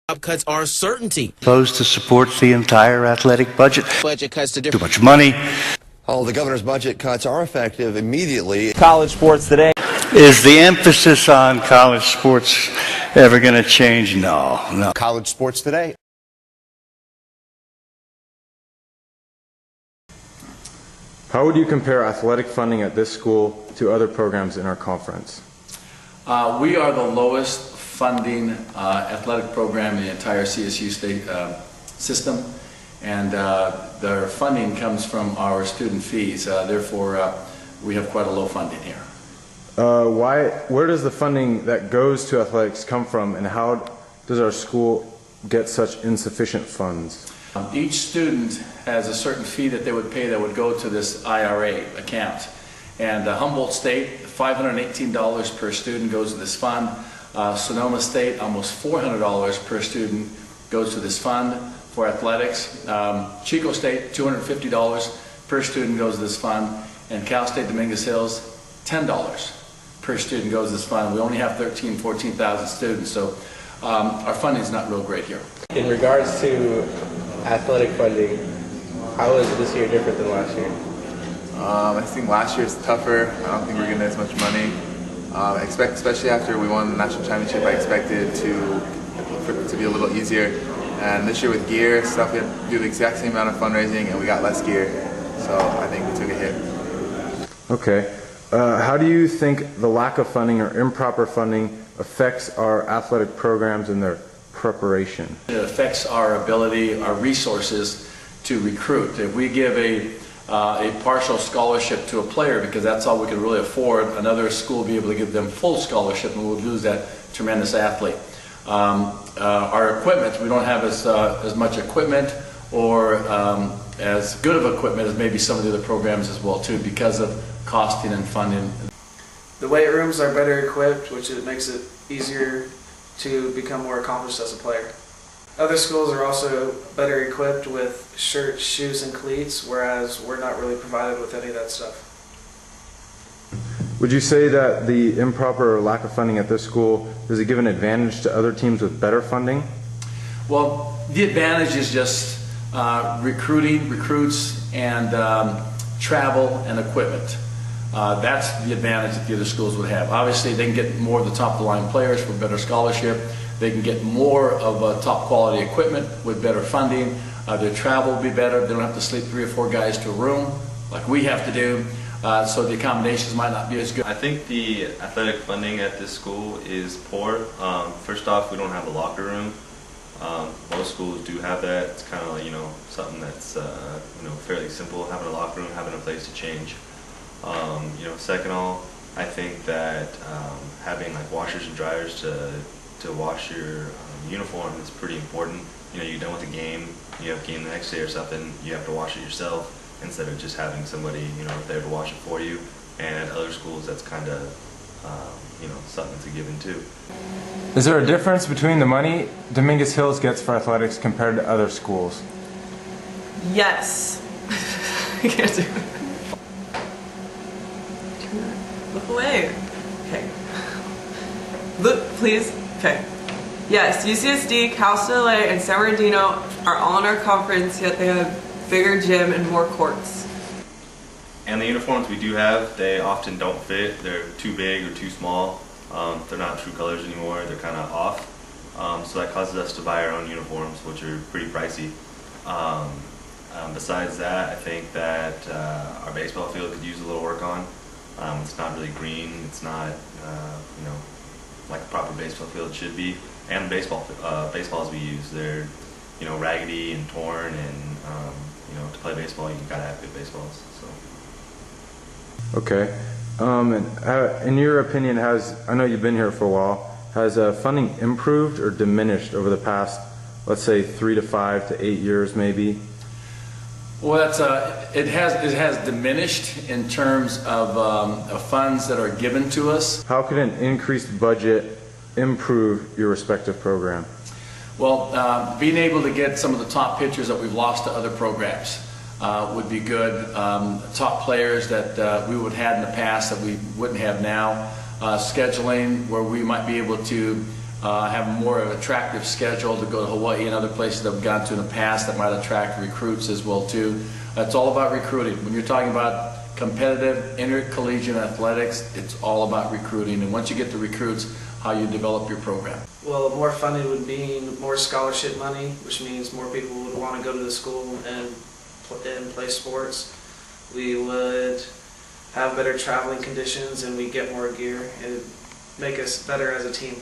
Job cuts are a certainty. Opposed to support the entire athletic budget. Budget cuts to Too much money. All the governor's budget cuts are effective immediately. College sports today. Is the emphasis on college sports ever going to change? No. College sports today. How would you compare athletic funding at this school to other programs in our conference? We are the lowest funding athletic program in the entire CSU state system, and their funding comes from our student fees. Therefore, we have quite a low funding here. Where does the funding that goes to athletics come from, and how does our school get such insufficient funds? Each student has a certain fee that they would pay that would go to this IRA account. And Humboldt State, $518 per student goes to this fund. Sonoma State, almost $400 per student goes to this fund for athletics. Chico State, $250 per student goes to this fund. And Cal State Dominguez Hills, $10 per student goes to this fund. We only have 14,000 students, so our funding is not real great here. In regards to athletic funding, how is this year different than last year? I think last year is tougher. I don't think we're getting as much money. Especially after we won the national championship, I expected to be a little easier. And this year with gear stuff, we had to do the exact same amount of fundraising, and we got less gear. So I think we took a hit. Okay. How do you think the lack of funding or improper funding affects our athletic programs and their preparation? It affects our ability, our resources to recruit. If we give a partial scholarship to a player because that's all we can really afford, another school will be able to give them full scholarship and we'll lose that tremendous athlete. Our equipment, we don't have as much equipment or as good of equipment as maybe some of the other programs as well too, because of costing and funding. The weight rooms are better equipped, which it makes it easier to become more accomplished as a player. Other schools are also better equipped with shirts, shoes, and cleats, whereas we're not really provided with any of that stuff. Would you say that the improper or lack of funding at this school, does it give an advantage to other teams with better funding? Well, the advantage is just recruits, and travel and equipment. That's the advantage that the other schools would have. Obviously, they can get more of the top-of-the-line players for better scholarship. They can get more of top-quality equipment with better funding. Their travel will be better. They don't have to sleep 3 or 4 guys to a room like we have to do. So the accommodations might not be as good. I think the athletic funding at this school is poor. First off, we don't have a locker room. Most schools do have that. It's kind of something that's fairly simple, having a locker room, having a place to change. Second of all, I think that having like washers and dryers to wash your uniform is pretty important. You're done with the game, you have a game the next day or something, you have to wash it yourself instead of just having somebody there to wash it for you. And at other schools, that's kind of something to give in too. Is there a difference between the money Dominguez Hills gets for athletics compared to other schools? Yes. I can't do it. Look away. Okay. Look, please. Okay. Yes, UCSD, Cal State LA, and San Bernardino are all in our conference, yet they have bigger gym and more courts. And the uniforms we do have, they often don't fit. They're too big or too small. They're not true colors anymore. They're kind of off. So that causes us to buy our own uniforms, which are pretty pricey. Besides that, I think that our baseball field could use a little work on. It's not really green. It's not, like a proper baseball field should be. And the baseballs we use, they're, raggedy and torn. And to play baseball, you gotta have good baseballs. So. Okay. In your opinion, I know you've been here for a while, has funding improved or diminished over the past, let's say, 3 to 5 to 8 years, maybe? Well, it has diminished in terms of funds that are given to us. How could an increased budget improve your respective program? Well, being able to get some of the top pitchers that we've lost to other programs would be good. Top players that we would have had in the past that we wouldn't have now. Scheduling where we might be able to have a more attractive schedule to go to Hawaii and other places that we've gone to in the past that might attract recruits as well too. It's all about recruiting. When you're talking about competitive intercollegiate athletics, it's all about recruiting. And once you get the recruits, how you develop your program. Well, more funding would mean more scholarship money, which means more people would want to go to the school and play sports. We would have better traveling conditions and we get more gear and it'd make us better as a team.